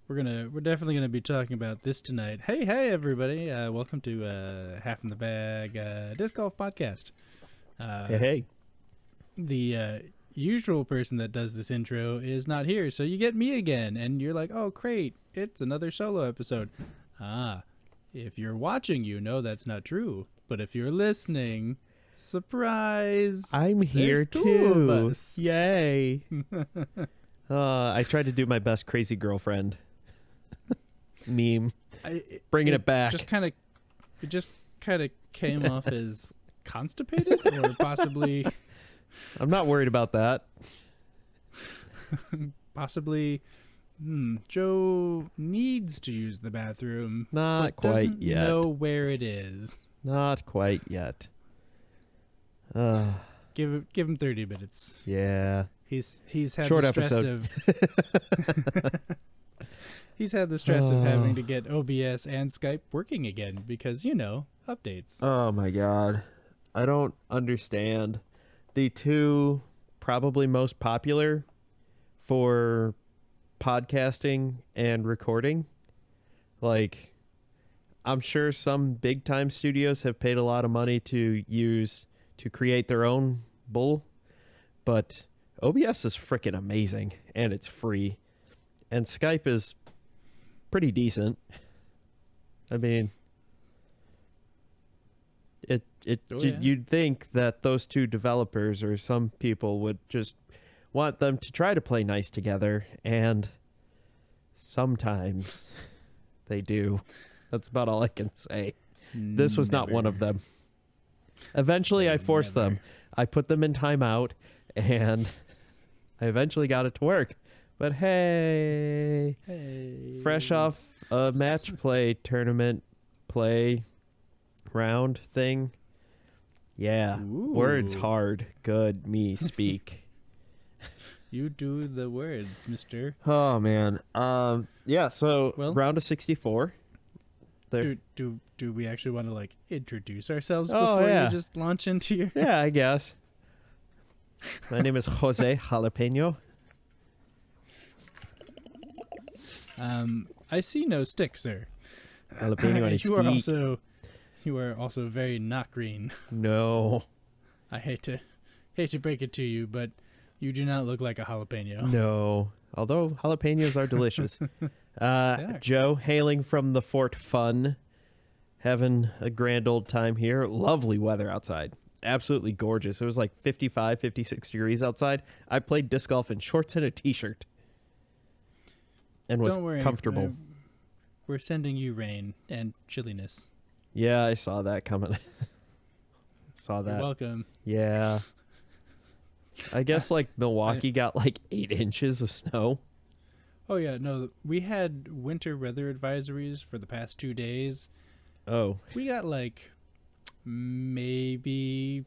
we're definitely gonna be talking about this tonight. Hey, everybody! Welcome to Half in the Bag Disc Golf Podcast. Hey. The usual person that does this intro is not here, so you get me again, and you're like, "Oh, great! It's another solo episode." If you're watching, you know that's not true. But if you're listening, surprise! I'm here There's two of too. us. Yay. I tried to do my best crazy girlfriend meme. Bringing it back. It just kind of came off as constipated, or possibly I'm not worried about that. possibly Joe needs to use the bathroom, Not but quite doesn't yet. know where it is. Not quite yet. Give him 30 minutes. Yeah. He's had Short the stress episode. of he's had the stress of having to get OBS and Skype working again because, updates. Oh my god. I don't understand. The two probably most popular for podcasting and recording. Like, I'm sure some big time studios have paid a lot of money to create their own bull, but OBS is freaking amazing and it's free, and Skype is pretty decent. I mean, you'd think that those two developers or some people would just want them to try to play nice together, and sometimes they do. That's about all I can say. This was not one of them. Eventually, I forced them. I put them in timeout, and I eventually got it to work. But hey, fresh off a match play tournament play round thing. Yeah, Ooh. words hard. Good me speak. You do the words, mister. Oh man. Yeah, so Well, round of 64. There. Do we actually want to introduce ourselves Oh, before yeah. you just launch into your Yeah, I guess. My name is Jose Jalapeno. I see no stick, sir. Jalapeno on his you are also very not green. No. I hate to break it to you, but you do not look like a jalapeno. No. Although jalapenos are delicious. are. Joe, hailing from the Fort Fun, having a grand old time here. Lovely weather outside. Absolutely gorgeous. It was like 55, 56 degrees outside. I played disc golf in shorts and a t-shirt. And was Don't worry, comfortable. We're sending you rain and chilliness. Yeah, I saw that coming. Saw that. You're welcome. Yeah. I guess Milwaukee got 8 inches of snow. Oh yeah, no, we had winter weather advisories for the past 2 days. Oh. We got maybe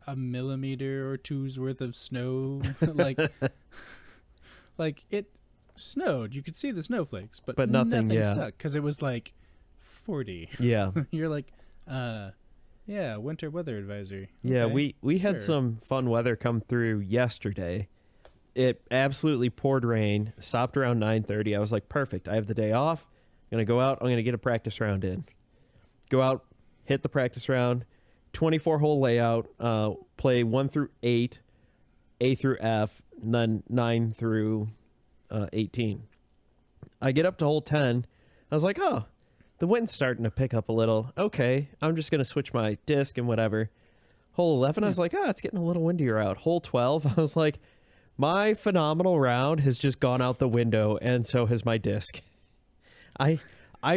a millimeter or two's worth of snow. It snowed. You could see the snowflakes, but nothing, yeah. stuck because it was 40. Yeah. You're yeah, winter weather advisory. Yeah, Okay, we had sure. some fun weather come through yesterday. It absolutely poured rain, stopped around 9:30. I was like, perfect. I have the day off. I'm going to go out. I'm going to get a practice round in. Go out, hit the practice round, 24-hole layout, play 1 through 8, A through F, and then 9 through 18. I get up to hole 10. I was like, oh, the wind's starting to pick up a little. Okay, I'm just going to switch my disc and whatever. Hole 11, I was like, it's getting a little windier out. Hole 12, I was like, my phenomenal round has just gone out the window, and so has my disc. I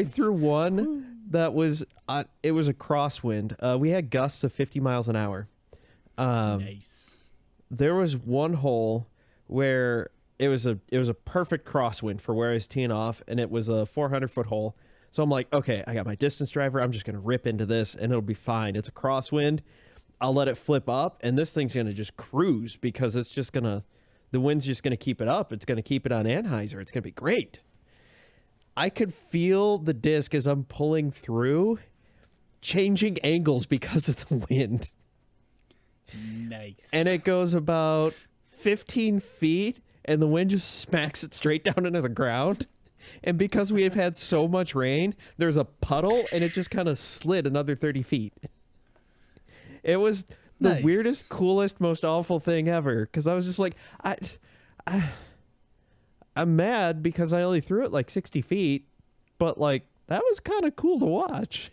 threw one that was, it was a crosswind. We had gusts of 50 miles an hour. Nice. There was one hole where it was a perfect crosswind for where I was teeing off, and it was a 400-foot hole. So I'm like, okay, I got my distance driver. I'm just going to rip into this, and it'll be fine. It's a crosswind. I'll let it flip up, and this thing's going to just cruise because it's just going to, the wind's just going to keep it up. It's going to keep it on Anheuser. It's going to be great. I could feel the disc as I'm pulling through changing angles because of the wind. Nice. And it goes about 15 feet, and the wind just smacks it straight down into the ground. And because we have had so much rain, there's a puddle and it just kind of slid another 30 feet. It was the Nice. weirdest, coolest, most awful thing ever. Because I was just like, I'm mad because I only threw it like 60 feet. But like, that was kind of cool to watch.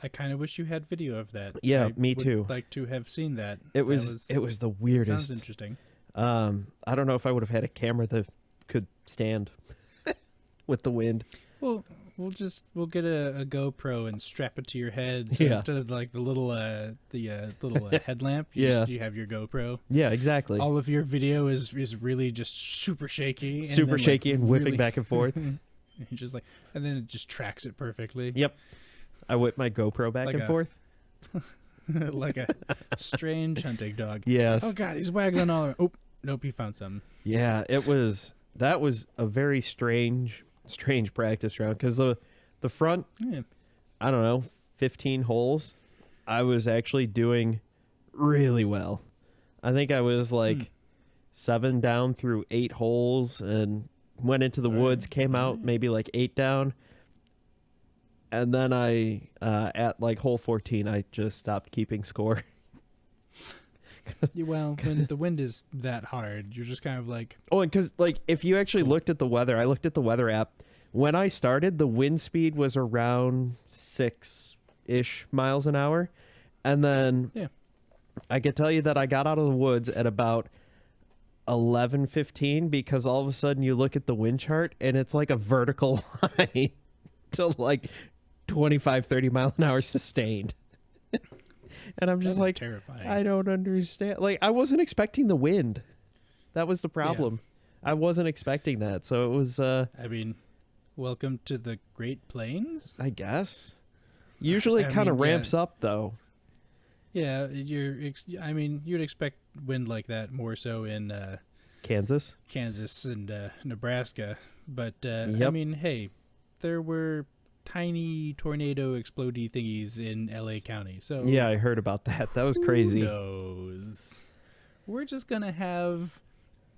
I kind of wish you had video of that. Yeah, I me would too. like to have seen that. It was the It weirdest. sounds interesting. I don't know if I would have had a camera that could stand with the wind. Well, we'll get a GoPro and strap it to your head. So Yeah. instead of like the little headlamp, Yeah. you have your GoPro. Yeah, exactly. All of your video is really just super shaky. And Super then, shaky like, and whipping really- back and forth. just like, and then it just tracks it perfectly. Yep. I whip my GoPro back Like and a- forth. Like a strange hunting dog. Yes. Oh God, he's waggling all around. Oh, nope, he found something. Yeah, that was a very strange practice round because the front, Yeah. I don't know, 15 holes, I was actually doing really well. I think I was like 7 down through 8 holes and went into the woods, came out maybe like 8 down. And then I, at like hole 14, I just stopped keeping score. Well, when the wind is that hard, you're just kind of like, Oh, and because like if you actually looked at the weather, I looked at the weather app. When I started, the wind speed was around 6-ish miles an hour, and then Yeah. I could tell you that I got out of the woods at about 11:15 because all of a sudden you look at the wind chart and it's like a vertical line to like 25-30 mile an hour sustained. And I'm just that is like, terrifying. I don't understand. Like, I wasn't expecting the wind. That was the problem. I wasn't expecting that. So it was, I mean, welcome to the Great Plains. I guess. Usually I it kind of mean, yeah. ramps up, though. Yeah, I mean, you'd expect wind like that more so in Kansas. Kansas and Nebraska, but I Yep. mean, hey, there were tiny tornado explodey thingies in LA County, so Yeah, I heard about that. That was crazy. Who knows? We're just gonna have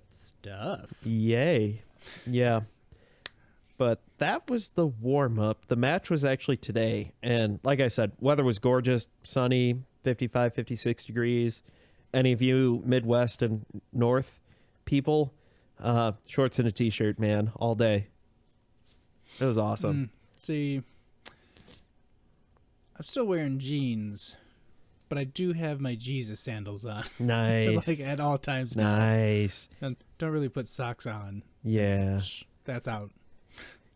stuff. Yay. Yeah. But that was the warm-up. The match was actually today. And like I said, weather was gorgeous, sunny, 55, 56 degrees. Any of you Midwest and North people, shorts and a T-shirt, man, all day. It was awesome. See, I'm still wearing jeans, but I do have my Jesus sandals on. Nice. Like at all times now. Nice. And don't really put socks on. Yeah. That's out.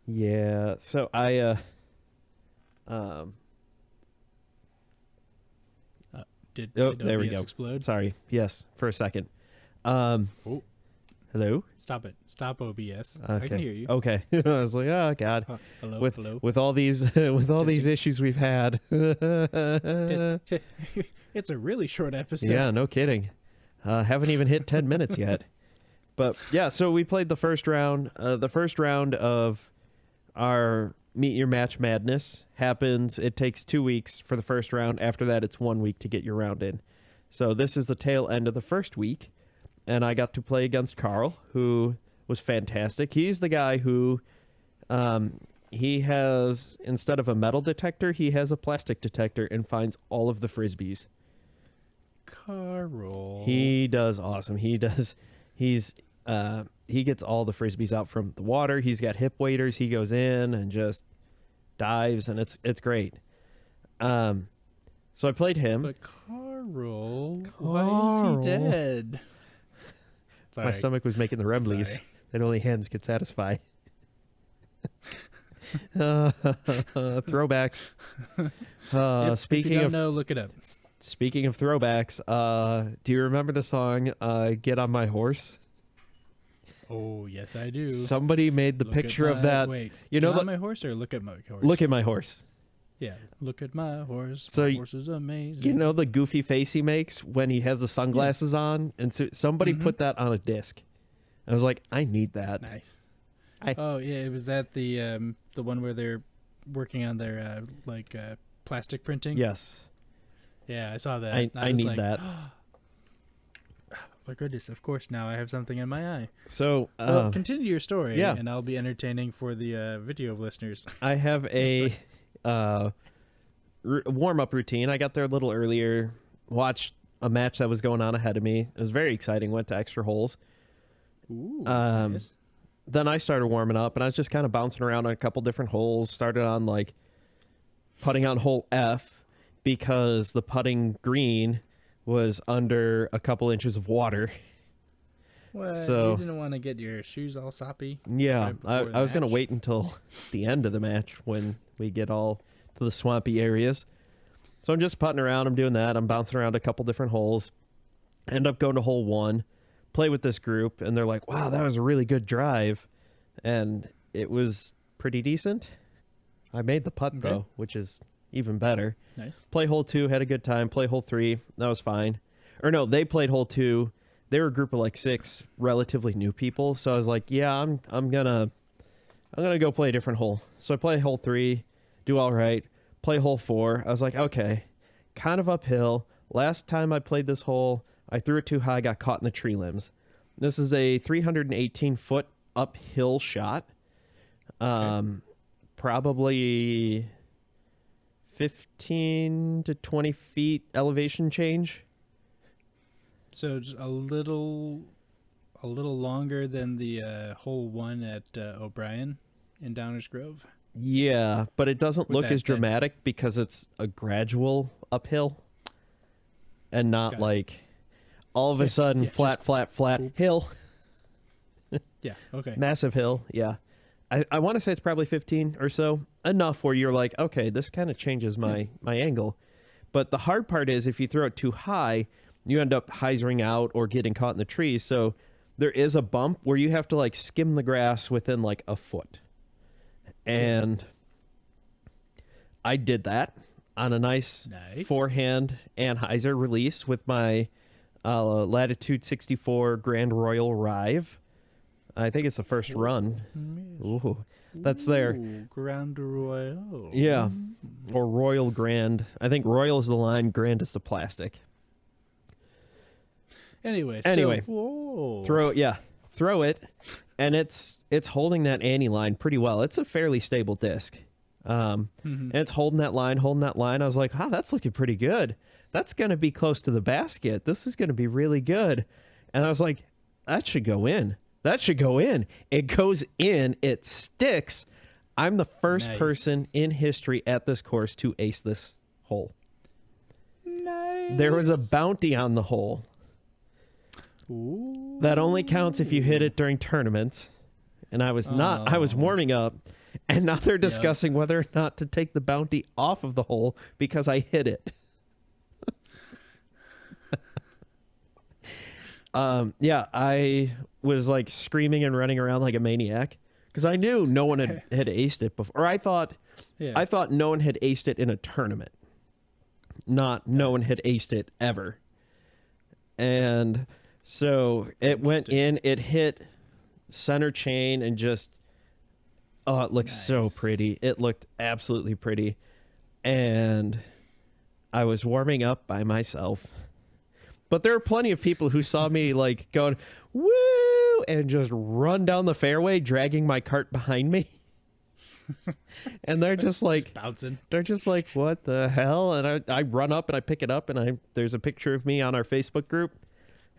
Yeah. So I Did there we OBS go. explode? Sorry. Yes, for a second. Hello? Stop it. Stop OBS. Okay. I can hear you. Okay. I was like, oh god. Hello. With hello. with all these these issues we've had. It's a really short episode. Yeah, no kidding. Haven't even hit 10 minutes yet. But yeah, so we played the first round. The first round of our Meet Your Match Madness happens. It takes 2 weeks for the first round. After that, it's 1 week to get your round in. So this is the tail end of the first week. And I got to play against Carl, who was fantastic. He's the guy who, he has, instead of a metal detector, he has a plastic detector and finds all of the Frisbees. Carl. He does awesome. He gets all the Frisbees out from the water. He's got hip waders. He goes in and just dives, and it's great. So I played him. But Carl, why is he dead? Sorry. My stomach was making the rumblies Sorry. that only hands could satisfy. Throwbacks. If Speaking you don't of know, look it up. speaking of throwbacks, do you remember the song "Get on My Horse"? Oh, yes, I do. Somebody made the Look at picture of my- that. Wait, you know Get on the- my horse or look at my horse? Look at my horse. Yeah, look at my horse. So my y- horse is amazing. You know the goofy face he makes when he has the sunglasses on, and so somebody put that on a disc. I was like, I need that. Nice. I- Oh yeah, it was that the one where they're working on their plastic printing. Yes, Yeah, I saw that. I was need like, that. my goodness, of course, now I have something in my eye. So, Well, continue your story, yeah. and I'll be entertaining for the video listeners. I have a warm-up routine. I got there a little earlier, watched a match that was going on ahead of me. It was very exciting. Went to extra holes. Ooh, nice. Then I started warming up, and I was just kind of bouncing around on a couple different holes. Started on, like, putting on hole F because the putting green was under a couple inches of water. Well, So you didn't want to get your shoes all soppy? yeah, right I before the was going to match? wait until the end of the match when we get all to the swampy areas. So I'm just putting around. I'm doing that. I'm bouncing around a couple different holes. End up going to hole 1, play with this group, and they're like, wow, that was a really good drive. And it was pretty decent. I made the putt, Okay. though, which is even better. Nice. Play hole 2, had a good time. Play hole 3, that was fine. Or no, they played hole 2. They were a group of like 6 relatively new people. So I was like, yeah, I'm gonna go play a different hole. So I play hole 3, do all right. Play hole 4. I was like, okay, kind of uphill. Last time I played this hole, I threw it too high, got caught in the tree limbs. This is a 318-foot uphill shot. Probably 15 to 20 feet elevation change. So just a little longer than the hole 1 at O'Brien in Downers Grove. Yeah, but it doesn't With look that- as that- dramatic because it's a gradual uphill and not Got it. like all of a sudden yeah, flat, hill, Yeah. Okay. massive hill. Yeah. I want to say it's probably 15 or so, enough where you're like, okay, this kind of changes my angle. But the hard part is if you throw it too high, you end up hyzering out or getting caught in the trees. So there is a bump where you have to like skim the grass within like a foot. And I did that on a nice forehand anhyzer release with my Latitude 64 Grand Royal Rive. I think it's the first run. Ooh, that's there. Grand Royal. Yeah, or Royal Grand. I think Royal is the line, Grand is the plastic. Anyway, whoa. Throw it, and it's holding that Annie line pretty well. It's a fairly stable disc, and it's holding that line. I was like, wow, that's looking pretty good. That's gonna be close to the basket. This is gonna be really good. And I was like, that should go in. It goes in. It sticks. I'm the first person in history at this course to ace this hole. Nice. There was a bounty on the hole. Ooh. That only counts if you hit it during tournaments. And I was not. I was warming up. And now they're discussing whether or not to take the bounty off of the hole because I hit it. I was like screaming and running around like a maniac because I knew no one had aced it before. Or I thought no one had aced it in a tournament. Not no one had aced it ever. And so it went in, it hit center chain and just, it looked so pretty. It looked absolutely pretty. And I was warming up by myself. But there are plenty of people who saw me like going, woo, and just run down the fairway, dragging my cart behind me. And they're just like, bouncing. They're just like, what the hell? And I run up and I pick it up and there's a picture of me on our Facebook group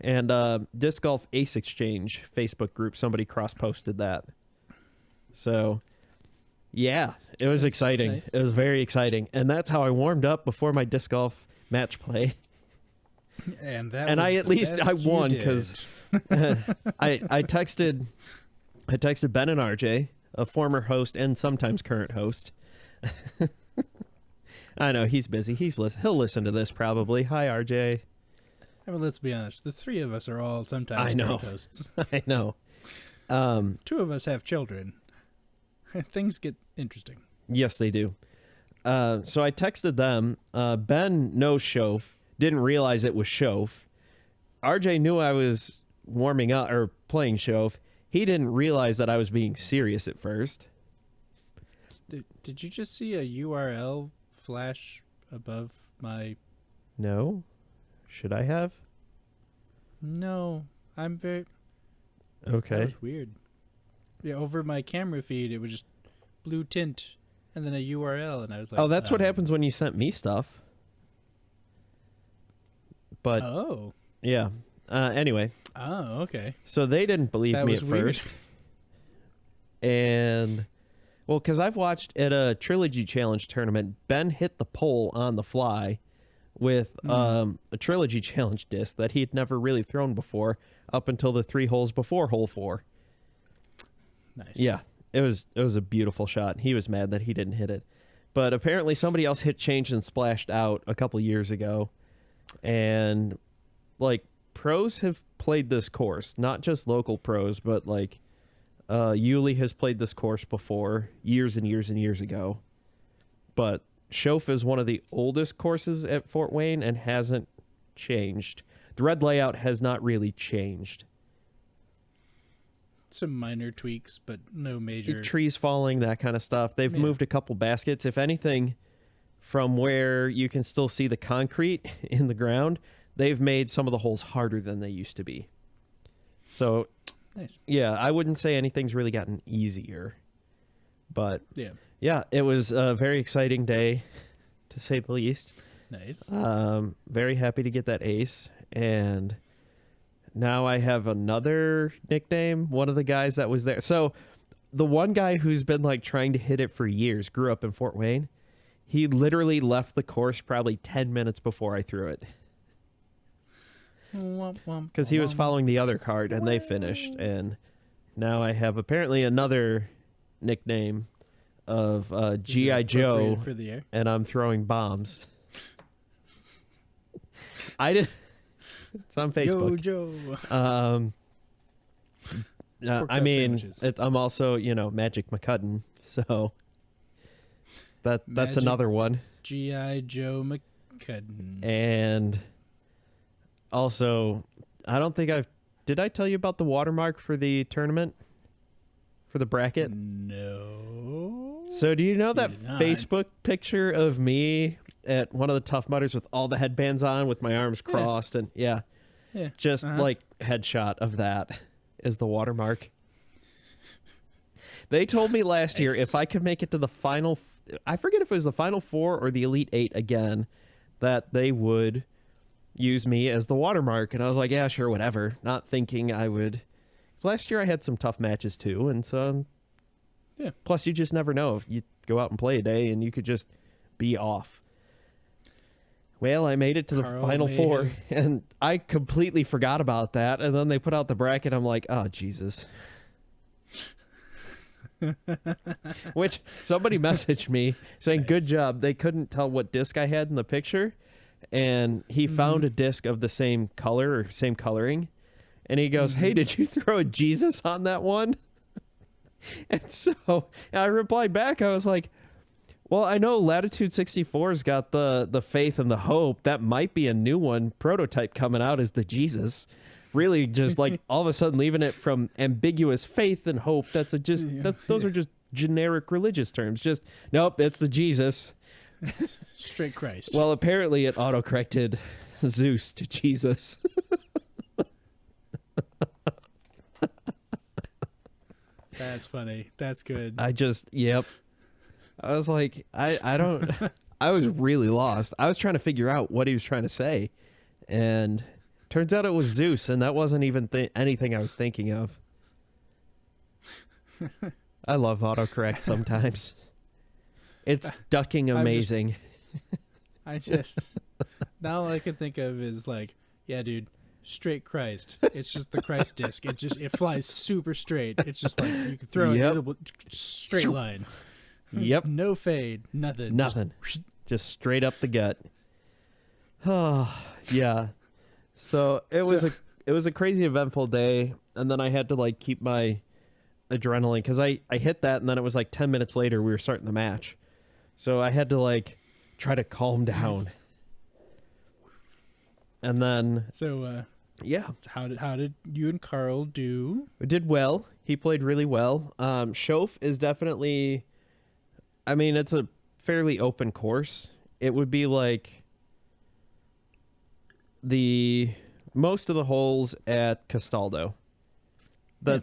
and Disc Golf Ace Exchange Facebook group. Somebody cross-posted that. So, yeah, it was exciting. Nice. It was very exciting. And that's how I warmed up before my disc golf match play. And I won because I texted Ben and RJ, a former host and sometimes current host. I know he's busy. He'll listen to this probably. Hi, RJ. I mean, let's be honest. The three of us are all sometimes current hosts. I know. 2 of us have children. Things get interesting. Yes, they do. So I texted them. Ben knows Shove. Didn't realize it was Shove. RJ knew I was warming up or playing Shove. He didn't realize that I was being serious at first. Did you just see a URL flash above my... No. Should I have? No, I'm very. That Okay. was weird. Yeah, over my camera feed, it was just blue tint and then a URL, and I was like, Oh, that's what happens when you sent me stuff. But Oh. yeah. Anyway, Oh, okay. so they didn't believe That me was at weird. first. And well, because I've watched at a Trilogy Challenge tournament, Ben hit the pole on the fly with a Trilogy Challenge disc that he had never really thrown before up until the 3 holes before hole 4. Nice. Yeah, it was a beautiful shot. He was mad that he didn't hit it. But apparently somebody else hit change and splashed out a couple years ago. And like pros have played this course, not just local pros, but like Yuli has played this course before, years and years and years ago. But Shof is one of the oldest courses at Fort Wayne and hasn't changed. The red layout has not really changed. Some minor tweaks, but no major. Trees falling, that kind of stuff. They've Yeah. moved a couple baskets. If anything, from where you can still see the concrete in the ground, they've made some of the holes harder than they used to be. So Nice. yeah, I wouldn't say anything's really gotten easier. But Yeah. yeah, it was a very exciting day, to say the least. Nice. Very happy to get that ace. And now I have another nickname, one of the guys that was there. So the one guy who's been like trying to hit it for years, grew up in Fort Wayne. He literally left the course probably 10 minutes before I threw it. Because he was following the other card and they finished. And now I have apparently another nickname of G.I. Joe, for the air. and I'm throwing bombs. I did. It's on Facebook. Yo, Joe. Pork I chop mean, sandwiches. I'm also, Magic McCutton, so that's Magic- another one. G.I. Joe McCudden. And also, I don't think did I tell you about the watermark for the tournament? For the bracket? No. So do you know that did not. Facebook picture of me at one of the Tough Mudders with all the headbands on with my arms crossed and Yeah. just Uh-huh. like headshot of that is the watermark. They told me last year Nice. if I could make it to the final, I forget if it was the final 4 or the Elite 8 again, that they would use me as the watermark. And I was like, yeah, sure, whatever. Not thinking I would. 'Cause last year I had some tough matches too. And so, Yeah. plus you just never know. If you go out and play a day and you could just be off. Well, I made it to the Carl final may 4 have- and I completely forgot about that. And then they put out the bracket. I'm like, oh, Jesus. Which somebody messaged me saying, Nice. good job. They couldn't tell what disc I had in the picture. And he found a disc of the same color or same coloring. And he goes, hey, did you throw a Jesus on that one? And so I replied back. I was like, well, I know Latitude 64's got the faith and the hope. That might be a new one. Prototype coming out is the Jesus. Really just like all of a sudden leaving it from ambiguous faith and hope. That's a just those are just generic religious terms. Just nope, it's the Jesus. Straight Christ. Well, apparently it autocorrected Zeus to Jesus. That's funny. That's good. I was like, I don't, I was really lost. I was trying to figure out what he was trying to say. And turns out it was Zeus, and that wasn't even anything I was thinking of. I love autocorrect sometimes. It's ducking amazing. I just now all I can think of is like, yeah, dude, straight Christ. It's just the Christ disc. It flies super straight. It's just like you can throw Yep. it it'll straight line. Yep. No fade. Nothing. Nothing. Just straight up the gut. Oh, yeah. So it was a crazy eventful day, and then I had to like keep my adrenaline because I hit that, and then it was like 10 minutes later we were starting the match. So I had to like try to calm down. And then So yeah, how did you and Carl do? we did well. He played really well. Shof is definitely, I mean, it's a fairly open course. It would be like most of the holes at Castaldo.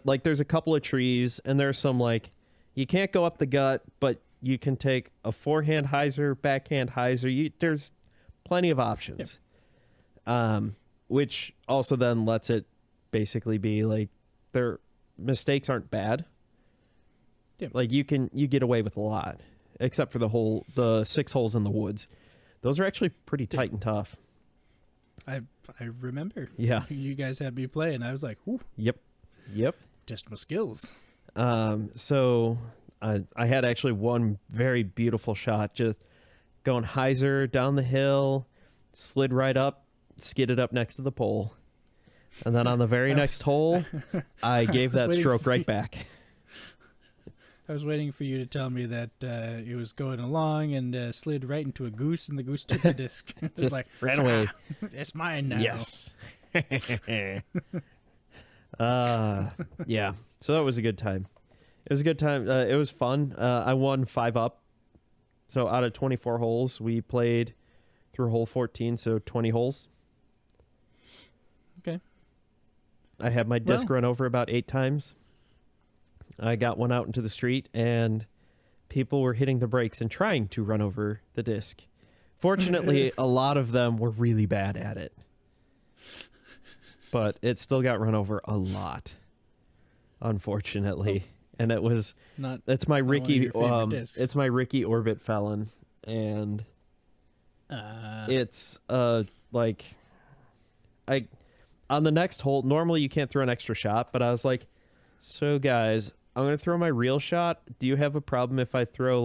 Like there's a couple of trees, and there's some like you can't go up the gut, but you can take a forehand hyzer, backhand hyzer. There's plenty of options. Which also then lets it basically be like their mistakes aren't bad. Like you get away with a lot, except for the 6 holes in the woods. Those are actually pretty tight and tough. I remember. Yeah. You guys had me play, and I was like, "Ooh." Yep. Test my skills. So I had actually one very beautiful shot, just going hyzer down the hill, slid right up, skidded up next to the pole, and then on the very next hole, I gave that stroke right back. I was waiting for you to tell me that it was going along and slid right into a goose, and the goose took the disc. It was Just like, ran away. It's mine now. Yes. Yeah. So that was a good time. It was a good time. It was fun. I won 5 up. So out of 24 holes, we played through hole 14, so 20 holes. Okay. I had my disc run over about 8 times. I got one out into the street, and people were hitting the brakes and trying to run over the disc. Fortunately, a lot of them were really bad at it. But it still got run over a lot, unfortunately. And it was it's my Ricky it's my Ricky Orbit Felon, and it's like on the next hole, normally you can't throw an extra shot, but I was like, so guys, I'm going to throw my real shot. Do you have a problem if I throw,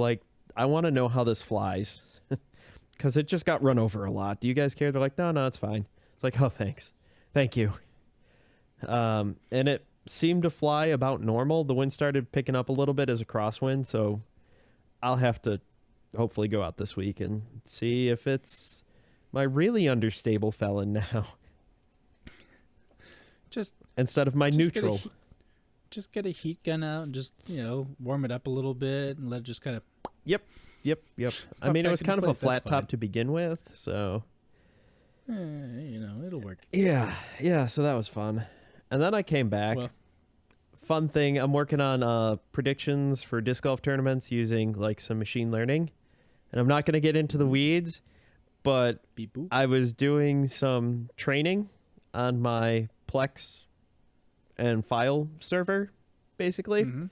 I want to know how this flies? Because it just got run over a lot. Do you guys care? They're like, no, it's fine. It's like, oh, thanks. Thank you. And it seemed to fly about normal. The wind started picking up a little bit as a crosswind, so I'll have to hopefully go out this week and see if it's my really understable Felon now. Just instead of my neutral. Just get a heat gun out and just, warm it up a little bit and let it just kind of... Yep. I mean, it was kind of a flat top to begin with, so... it'll work. Yeah, so that was fun. And then I came back. Well, fun thing, I'm working on predictions for disc golf tournaments using, some machine learning. And I'm not going to get into the weeds, but I was doing some training on my Plex and file server, basically. Mm-hmm.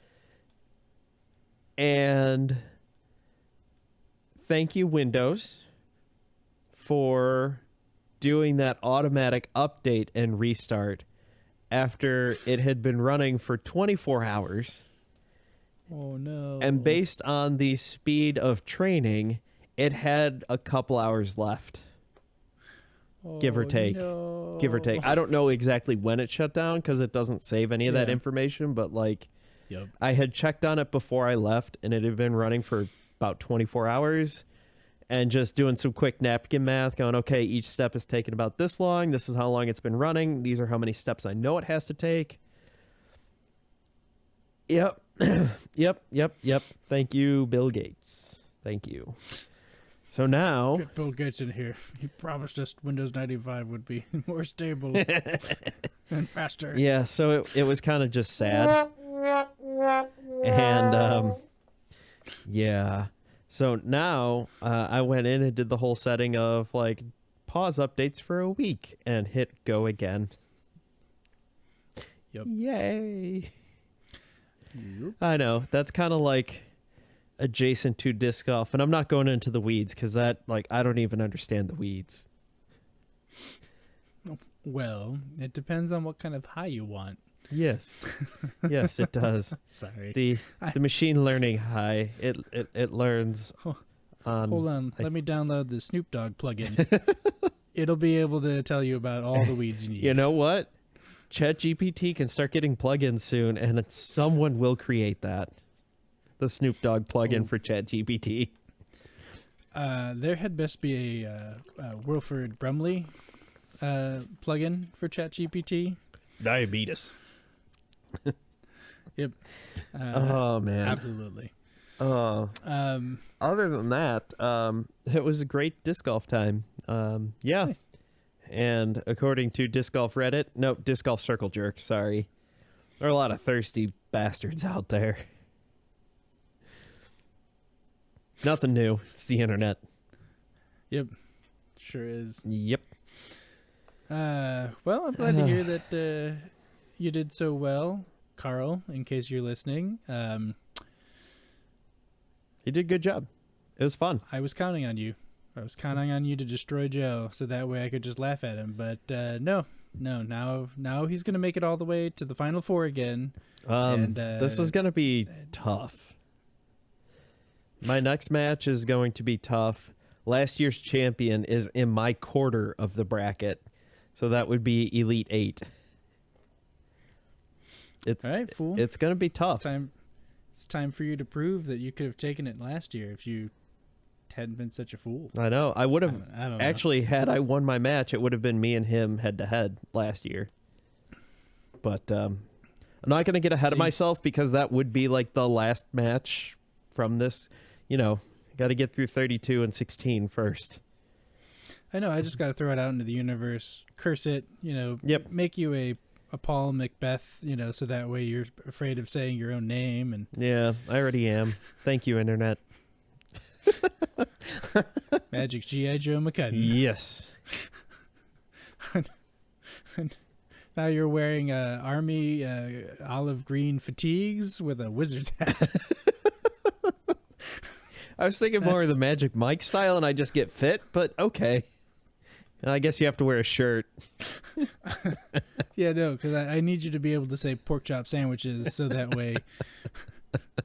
And thank you, Windows, for doing that automatic update and restart after it had been running for 24 hours. Oh, no. And based on the speed of training, it had a couple hours left. Give or take. No. Give or take. I don't know exactly when it shut down because it doesn't save any of that information, but I had checked on it before I left, and it had been running for about 24 hours, and just doing some quick napkin math, going, okay, each step is taking about this long. This is how long it's been running. These are how many steps I know it has to take. Yep. Yep. Thank you, Bill Gates. Thank you. So now... Get Bill Gates in here. He promised us Windows 95 would be more stable and faster. Yeah, so it was kind of just sad. And, yeah. So now I went in and did the whole setting of, pause updates for a week and hit go again. Yep. Yay. Yep. I know. That's kind of adjacent to disc golf, and I'm not going into the weeds because that I don't even understand the weeds. Well, it depends on what kind of high you want. Yes it does. Sorry, the machine learning high, it learns on... Hold on, let me download the Snoop Dogg plugin. It'll be able to tell you about all the weeds you need. You know what, ChatGPT can start getting plugins soon, and someone will create that. The Snoop Dogg plugin for ChatGPT. There had best be a Wilford Brumley plugin for ChatGPT. Diabetes. Yep. Oh, man. Absolutely. Other than that, it was a great disc golf time. Yeah. Nice. And according to Disc Golf Reddit, nope, Disc Golf Circle Jerk, sorry. There are a lot of thirsty bastards out there. Nothing new. It's the internet. Yep. Sure is. Yep. Well, I'm glad to hear that you did so well, Carl, in case you're listening. You did a good job. It was fun. I was counting on you. I was counting on you to destroy Joe, so that way I could just laugh at him. But no. Now he's gonna make it all the way to the Final Four again. This is gonna be tough. My next match is going to be tough. Last year's champion is in my quarter of the bracket, so that would be Elite 8. It's all right, fool. It's gonna be tough. It's time for you to prove that you could have taken it last year if you hadn't been such a fool. I know. I would have I don't actually, had I won my match, it would have been me and him head to head last year. But I'm not going to get ahead of myself because that would be like the last match from this. You know, got to get through 32 and 16 first. I know. I just got to throw it out into the universe, curse it, Yep. Make you a Paul Macbeth, so that way you're afraid of saying your own name. And yeah, I already am. Thank you, Internet. Magic G.I. Joe McCudden. Yes. Now you're wearing army olive green fatigues with a wizard's hat. I was thinking more of the Magic Mike style, and I just get fit, but okay. I guess you have to wear a shirt. Yeah, no, because I need you to be able to say pork chop sandwiches, so that way,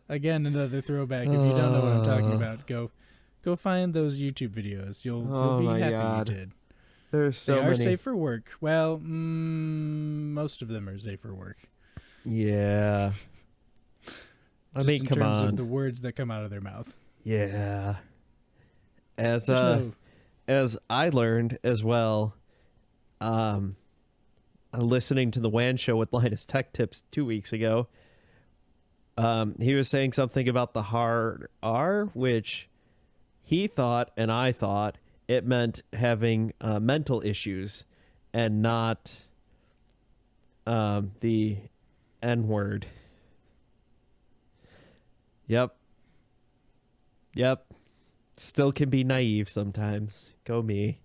again, another throwback. If you don't know what I'm talking about, go find those YouTube videos. You'll be happy God. you did. There's so they are many. safe for work. Well, most of them are safe for work. Yeah. I Just mean, in come terms on. of the words that come out of their mouth. Yeah. As No- as I learned as well, listening to the WAN show with Linus Tech Tips 2 weeks ago, he was saying something about the hard R, which he thought and I thought it meant having mental issues and not the N word. Yep. Still can be naive sometimes. Go me.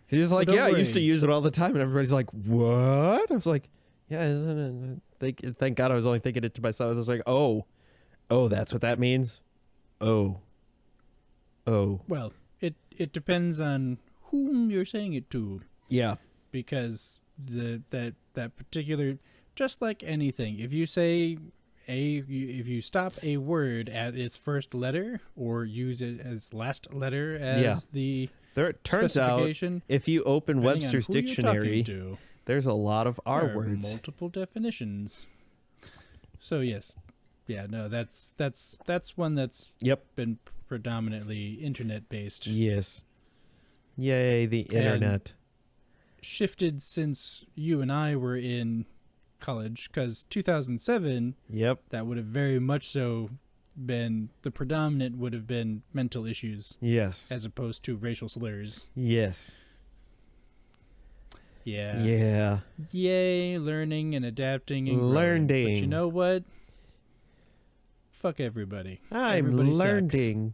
He's like, don't yeah, I used to worry. use it all the time. And everybody's like, what? I was like, yeah, isn't it? Thank God I was only thinking it to myself. I was like, oh, that's what that means? Oh. Well, it depends on whom you're saying it to, Yeah. because that particular, just like anything, if you say if you stop a word at its first letter or use it as last letter as the It turns out specification, if you open depending on Webster's who you're dictionary, talking to, there's a lot of R there are words. multiple definitions. So yes, yeah, no, that's one that's Yep. been predominantly internet based. Yes. Yay, the internet. Shifted since you and I were in college, because 2007, Yep. that would have very much so been the predominant, would have been mental issues Yes. as opposed to racial slurs. Yes. Yeah. Yeah. Yay, learning and adapting and growing. But Learning. you know what? Fuck everybody. I'm Everybody sucks. learning.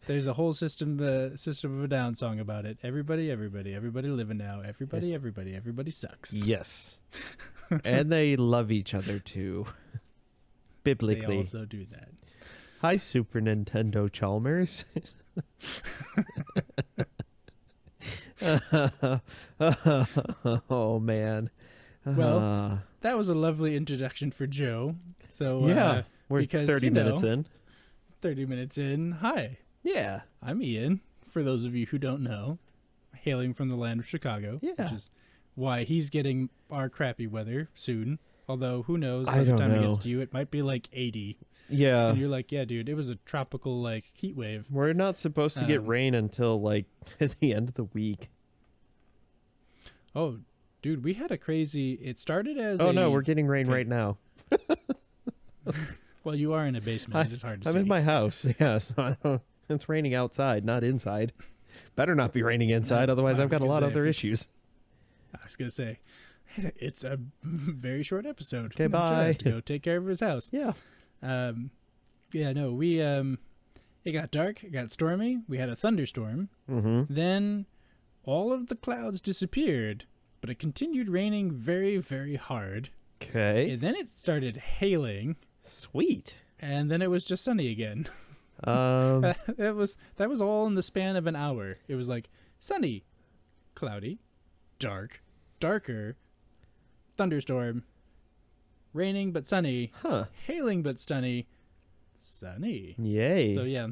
There's a whole System of a Down song about it. Everybody living now. Everybody sucks. Yes. And they love each other too. They Biblically. also do that. Hi, Super Nintendo Chalmers. Oh, man. Well, that was a lovely introduction for Joe. So yeah, we're because, 30 minutes in. 30 minutes in. Hi, Yeah. I'm Ian. For those of you who don't know, hailing from the land of Chicago, Yeah. which is why he's getting our crappy weather soon. Although, who knows, by I the don't time it know. gets to you, it might be like 80. Yeah. And you're like, yeah, dude, it was a tropical, heat wave. We're not supposed to get rain until, at the end of the week. Oh, dude, we had a crazy... It started as Oh, no, we're getting rain okay. right now. Well, you are in a basement. It is hard to I'm see. in my house. Yeah, so it's raining outside, not inside. Better not be raining inside, No, otherwise I I've was got a gonna lot of say, other if it's- issues. I was gonna say, it's a very short episode. Okay, Joe bye. has to go take care of his house. Yeah. Yeah, no, we it got dark, it got stormy, we had a thunderstorm. Mm-hmm. Then all of the clouds disappeared, but it continued raining very, very hard. Okay. And then it started hailing, Sweet. and then it was just sunny again. Um, that was all in the span of an hour. It was like sunny, cloudy, dark, darker, thunderstorm, raining but sunny, huh. hailing but sunny. Yay. So yeah,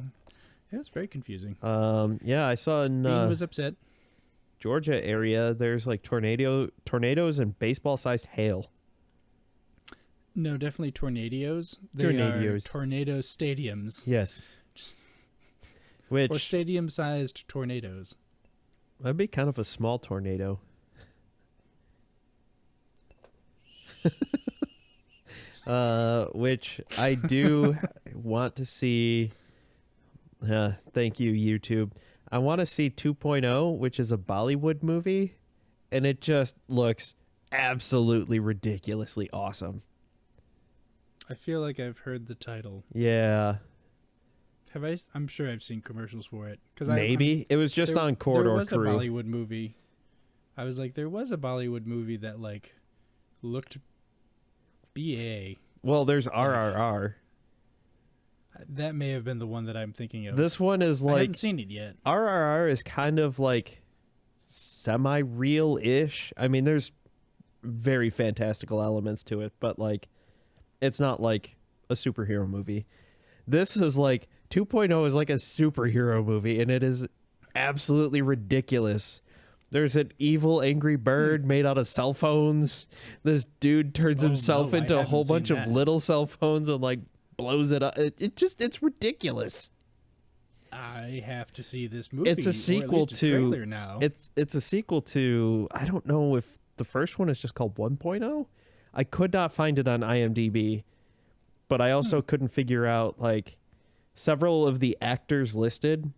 it was very confusing. Yeah, I saw in Bean was upset. Georgia area, there's like tornadoes and baseball-sized hail. No, definitely tornadoes. They are Tornadoes. tornado stadiums. Yes. Or Which stadium-sized tornadoes. would be kind of a small tornado. Which I do want to see. Thank you, YouTube. I want to see 2.0, which is a Bollywood movie, and it just looks absolutely ridiculously awesome. I feel like I've heard the title. Yeah, Have I? I'm sure I've seen commercials for it. maybe it was just on Corridor There was Crew. a Bollywood movie. I was like, there was a Bollywood movie that like looked BA. Well, there's RRR. That may have been the one that I'm thinking of. This one is I like haven't seen it yet. RRR is kind of like semi-real-ish. I mean, there's very fantastical elements to it, but like it's not like a superhero movie. This is like 2.0 is like a superhero movie, and it is absolutely ridiculous. There's an evil angry bird made out of cell phones. This dude turns Oh, himself no, I into a haven't whole seen bunch of that. little cell phones and like blows it up. It's ridiculous. I have to see this movie. It's a or at sequel least a to trailer now. It's a sequel to, I don't know if the first one is just called 1.0. I could not find it on IMDb, but I also couldn't figure out, like, several of the actors listed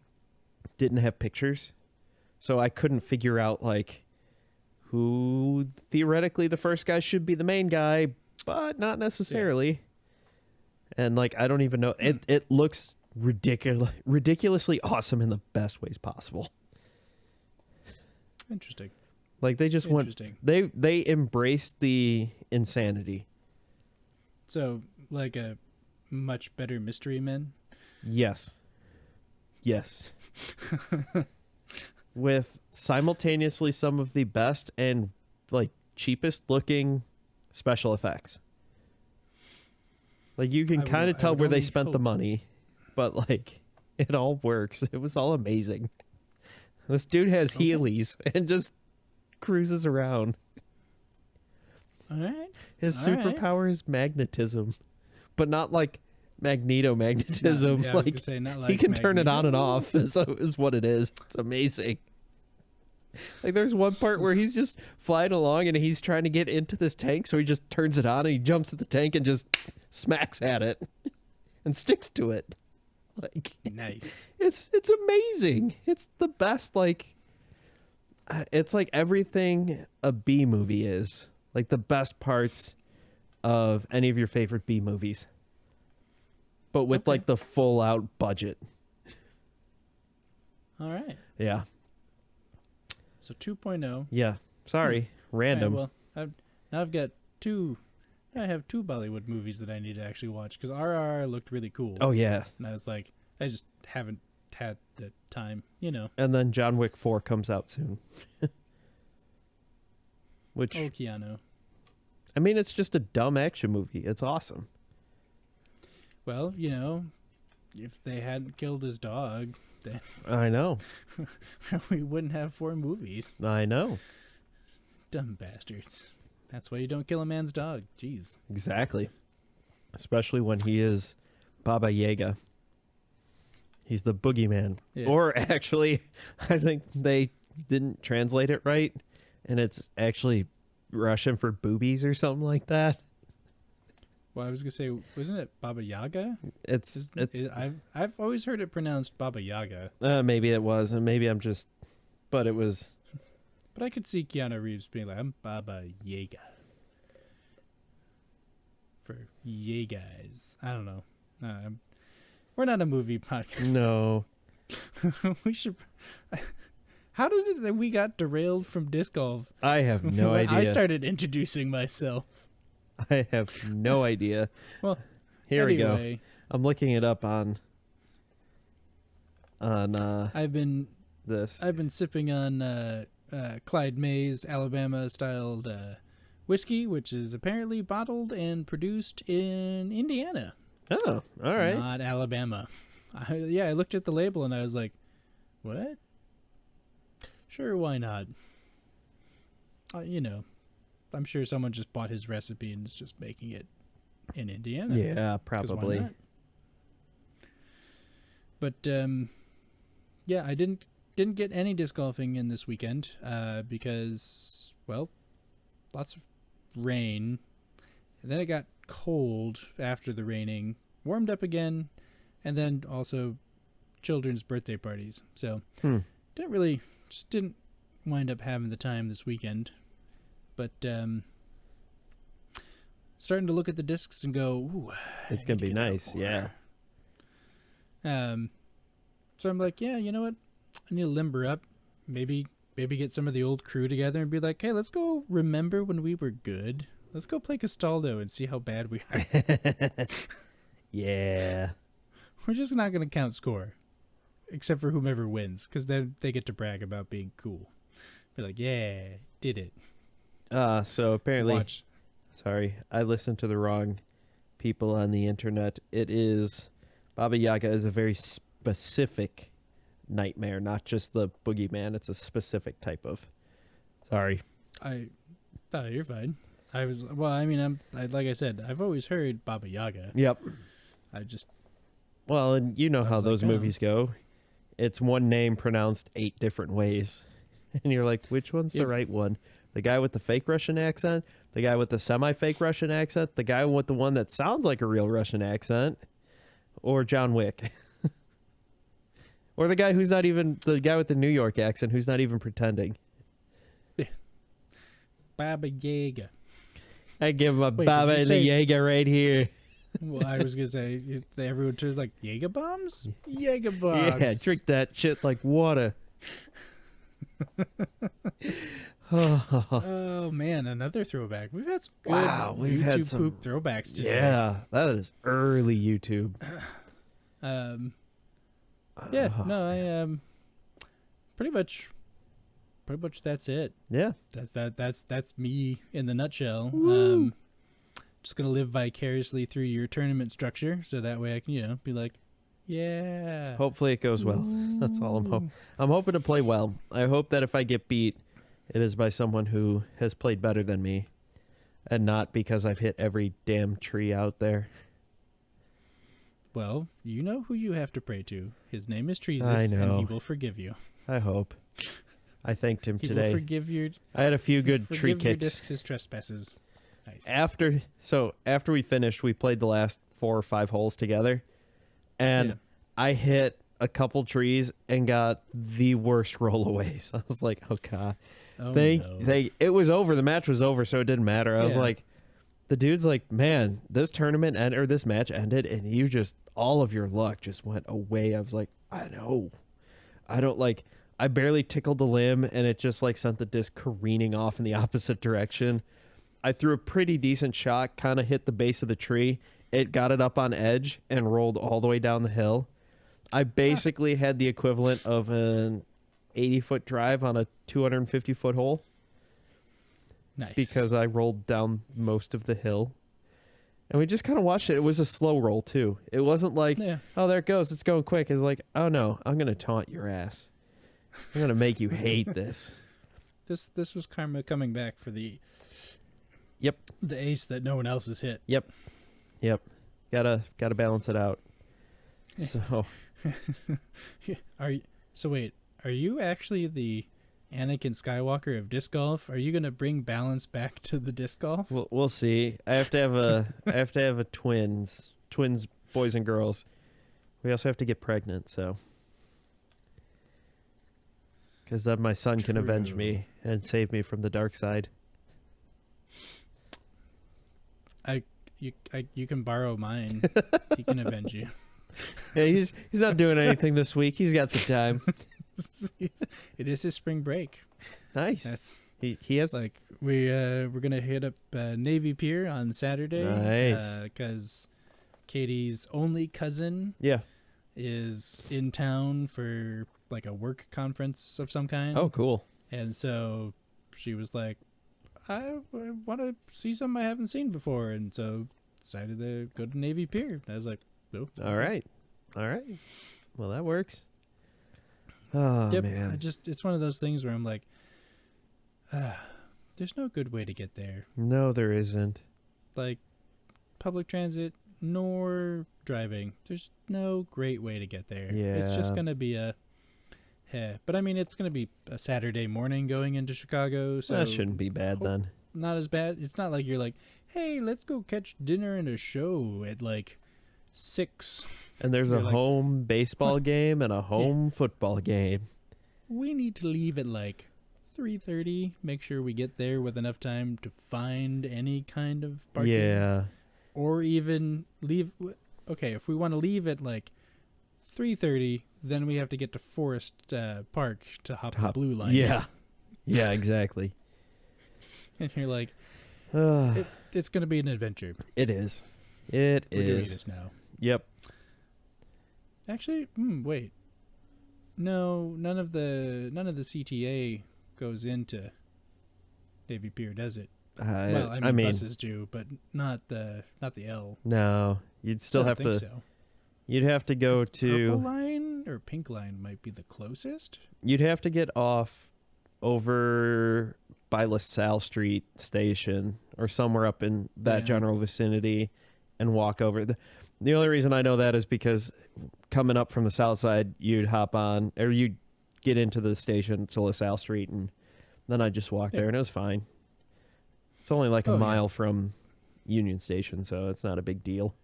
didn't have pictures. So I couldn't figure out, like, who theoretically the first guy should be the main guy, but not necessarily. And like, I don't even know. It looks ridiculously awesome in the best ways possible. Interesting. Like they just went, Interesting. they embraced the insanity. So, like a much better Mystery Men? Yes. Yes. With simultaneously some of the best and like cheapest looking special effects. Like you can kind of tell where they only spent the hope. money, but like it all works. It was all amazing. This dude has Heelys and just cruises around. All right. His All right. superpower is magnetism, but not like magnetism. Yeah, I was like gonna say, not he like can turn it on and Magneto. off. Is what it is. It's amazing. Like there's one part where he's just flying along and he's trying to get into this tank, so he just turns it on and he jumps at the tank and just smacks at it and sticks to it. Like Nice. it's amazing. It's the best. Like it's like everything a B movie is. Like the best parts of any of your favorite B movies, but with Okay. like the full out budget. All right. Yeah. So 2.0. Yeah. Sorry. Random. All right, well, now I've got two. I have two Bollywood movies that I need to actually watch because RRR looked really cool. Oh yeah. And I was like, I just haven't had the time, you know. And then John Wick 4 comes out soon. Which Oh, Keanu. I mean, it's just a dumb action movie. It's awesome. Well, you know, if they hadn't killed his dog, then I know. we wouldn't have 4 movies. I know. Dumb bastards. That's why you don't kill a man's dog. Jeez. Exactly. Especially when he is Baba Yaga. He's the boogeyman. Yeah. Or actually, I think they didn't translate it right, and it's actually Russian for boobies or something like that. Well, I was gonna say, wasn't it Baba Yaga? I've I've always heard it pronounced Baba Yaga. maybe it was, and maybe I'm just but it was. But I could see Keanu Reeves being like, I'm Baba Yaga. For yay guys. I don't know. We're not a movie podcast. No. We should. How does it that we got derailed from disc golf? I have no when idea. I started introducing myself. I have no idea. Well, here anyway, we go. I'm looking it up on I've been this. sipping on Clyde Mays Alabama styled whiskey, which is apparently bottled and produced in Indiana. Oh, all right. Not Alabama. I looked at the label and I was like, what? Sure, why not? I'm sure someone just bought his recipe and is just making it in Indiana. Yeah, 'Cause why probably. not? But I didn't get any disc golfing in this weekend because, well, lots of rain. And then it got cold after the raining, warmed up again, and then also children's birthday parties. So didn't wind up having the time this weekend. But starting to look at the discs and go, ooh, It's going to be nice, yeah. So I'm like, yeah, you know what? I need to limber up. Maybe get some of the old crew together and be like, hey, let's go remember when we were good. Let's go play Castaldo and see how bad we are. Yeah. We're just not going to count score, except for whomever wins, because then they get to brag about being cool. Be like, yeah, did it. So apparently, Watch. Sorry, I listened to the wrong people on the internet. It is, Baba Yaga is a very specific nightmare, not just the boogeyman. It's a specific type of. Sorry. You're fine. Like I said, I've always heard Baba Yaga. Yep. Well, and you know how was those like, oh. movies go. It's one name pronounced 8 different ways. And you're like, which one's the right one? The guy with the fake Russian accent? The guy with the semi-fake Russian accent? The guy with the one that sounds like a real Russian accent? Or John Wick? Or the guy who's not even, the guy with the New York accent who's not even pretending? Baba Yaga. I give him a Wait, Baba did you and a say- Jaeger right here. Well, I was going to say, everyone turns like, Jaeger bombs? Jaeger bombs. Yeah, drink that shit like water. Oh, man, another throwback. We've had some good we've YouTube had some poop throwbacks today. Yeah, that is early YouTube. I pretty much that's it. Yeah. That's me in the nutshell. Woo. Just gonna live vicariously through your tournament structure, so that way I can, be like, yeah. Hopefully it goes well. That's all I'm hoping to play well. I hope that if I get beat, it is by someone who has played better than me, and not because I've hit every damn tree out there. Well, you know who you have to pray to. His name is Treesus, I know. and he will forgive you. I hope. I thanked him He today. will forgive your. I had a few good forgive tree your kicks. discs his trespasses. Nice. After we finished, we played the last 4 or 5 holes together, and Yeah. I hit a couple trees and got the worst rollaways. I was like, oh god. Oh, It was over. The match was over, so it didn't matter. I was Yeah. like, the dude's like, man, this this match ended, and you just, all of your luck just went away. I was like, I know. I barely tickled the limb, and it just like sent the disc careening off in the opposite direction. I threw a pretty decent shot, kind of hit the base of the tree. It got it up on edge and rolled all the way down the hill. I basically had the equivalent of an 80-foot drive on a 250-foot hole. Nice. Because I rolled down most of the hill. And we just kind of watched it. It was a slow roll, too. It wasn't like, oh, there it goes. It's going quick. It's like, oh, no, I'm going to taunt your ass. I'm going to make you hate this. This was karma coming back for the ace that no one else has hit. Yep. Gotta balance it out. So Are you actually the Anakin Skywalker of disc golf? Are you gonna bring balance back to the disc golf? we'll see. I have to have a twins, boys and girls. We also have to get pregnant, so Because then my son can avenge True. me and save me from the dark side. You can borrow mine. He can avenge you. Yeah, he's not doing anything this week. He's got some time. It is his spring break. Nice. That's He has like we're gonna hit up Navy Pier on Saturday. Nice. Because Katie's only cousin yeah. is in town for like a work conference of some kind. Oh, cool. And so she was like, I want to see something I haven't seen before, and so decided to go to Navy Pier. I was like, oh, All right. Well, that works. Oh yep. man. It's one of those things where I'm like, there's no good way to get there. No, there isn't. Like public transit nor driving. There's no great way to get there. It's just Yeah. gonna be but I mean, it's gonna be a Saturday morning going into Chicago, so That shouldn't be bad then. not as bad. It's not like you're like, hey, let's go catch dinner and a show at like 6. And there's a You're like, home baseball game and a home football game. We need to leave at like 3:30. Make sure we get there with enough time to find any kind of parking. Yeah. Or even leave. Okay, if we want to leave at like 3:30, then we have to get to Forest Park to hop the blue line. Yeah. Yeah, exactly. And you're like, it it's going to be an adventure. is. It We're doing is. this now. Yep. Actually, wait. No, none of the CTA goes into Navy Pier, does it? Well, I mean, buses do, but not the L. No, you'd still I don't have think to. So. You'd have to go Purple to. line or pink line might be the closest. You'd have to get off over by LaSalle Street station or somewhere up in that Yeah. general vicinity, and walk over. The only reason I know that is because coming up from the south side, you'd hop on or you'd get into the station to LaSalle Street, and then I'd just walk there, and it was fine. It's only like a mile from Union Station, so it's not a big deal.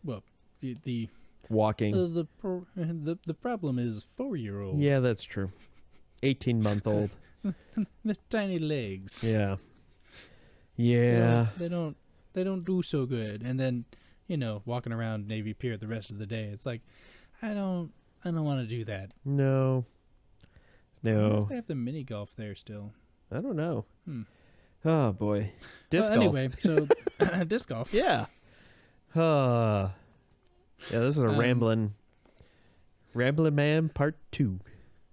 Well, the Walking. the problem is 4-year-old. Yeah, that's true. 18-month-old. The tiny legs. Yeah. Yeah. Well, they don't do so good. And then, walking around Navy Pier the rest of the day, it's like, I don't want to do that. No. I wonder No. if they have the mini golf there still. I don't know. Hmm. Oh boy. Disc golf. Anyway, so disc golf. Yeah. Yeah, this is a rambling man part 2.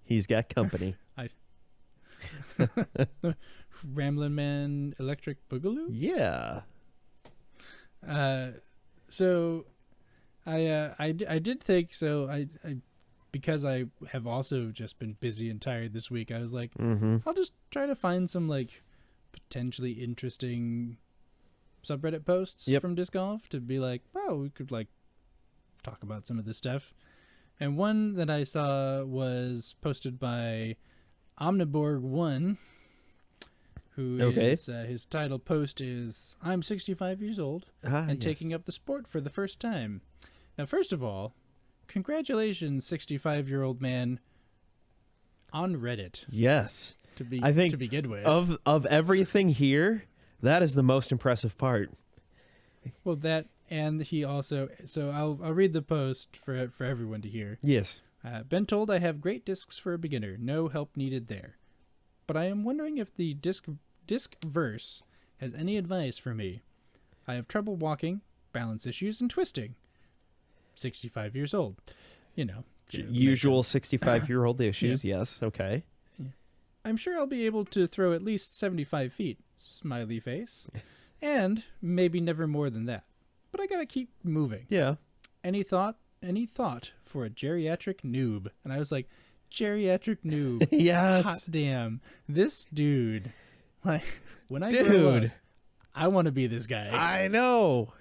He's got company. Ramblin' Man Electric Boogaloo? Yeah. So I did think so. I because I have also just been busy and tired this week. I was like, I'll just try to find some like potentially interesting subreddit posts from disc golf to be like, oh, we could like talk about some of this stuff. And one that I saw was posted by Omniborg1, who is his title post is I'm 65 years old and taking up the sport for the first time. Now, first of all, congratulations, 65-year-old man, on Reddit. Yes. I think to begin with. Of everything here, that is the most impressive part. Well, that, and he also, so I'll read the post for everyone to hear. Yes. Been told I have great discs for a beginner. No help needed there. But I am wondering if the disc verse has any advice for me. I have trouble walking, balance issues, and twisting. 65 years old. Usual 65-year-old issues, yes. Okay. I'm sure I'll be able to throw at least 75 feet. Smiley face. And maybe never more than that. But I gotta keep moving. Yeah. Any thought for a geriatric noob? And I was like, geriatric noob. Yes. Hot damn. This dude. Like, when I grow up, I want to be this guy. I know.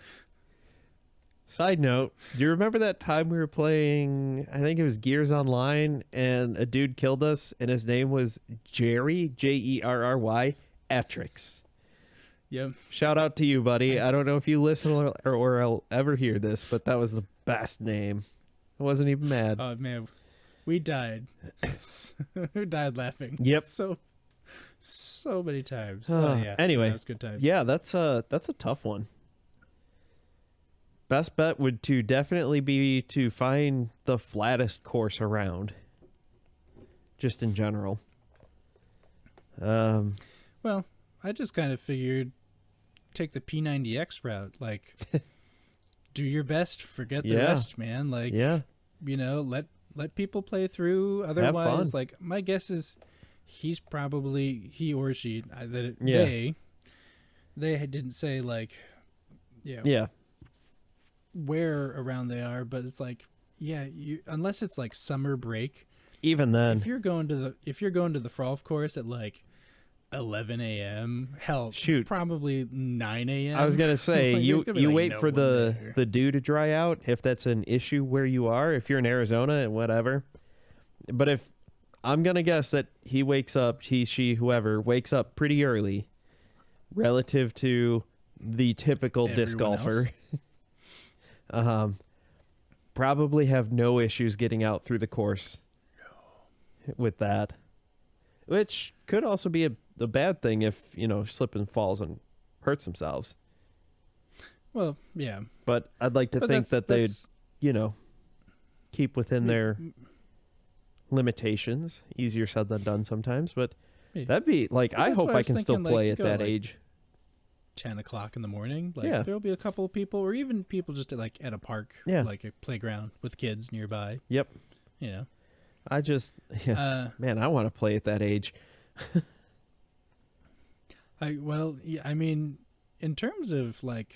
Side note, do you remember that time we were playing, I think it was Gears Online, and a dude killed us, and his name was Jerry, Jerry, Atrix. Yep. Shout out to you, buddy. I don't know if you listen or I'll ever hear this, but that was the best name. I wasn't even mad. Oh, man. We died. We died laughing. Yep. So many times. Anyway, that was good times. yeah, that's a tough one. Best bet would to definitely be to find the flattest course around. Just in general. Well, I just kind of figured take the P90X route. Like, do your best, forget the rest, man. Like, let people play through. Otherwise, like, my guess is he or she, they didn't say, like, where around they are, but it's like, unless it's like summer break. Even then, if you're going to the Frolf course at like 11 a.m., hell, probably 9 a.m. I was gonna say like, you wait for the dew to dry out if that's an issue where you are. If you're in Arizona and whatever, but if I'm gonna guess that he wakes up, she, whoever wakes up pretty early, relative to the typical disc golfer. Probably have no issues getting out through the course. With that, which could also be a bad thing if slip and falls and hurts themselves. Well, yeah, but I'd like to think that they'd keep within their limitations. Easier said than done sometimes, but that'd be like, I hope I can still play at that age. 10 o'clock in the morning, like there'll be a couple of people, or even people just at a park, like a playground with kids nearby. Yep. I just, man, I want to play at that age. I mean, in terms of like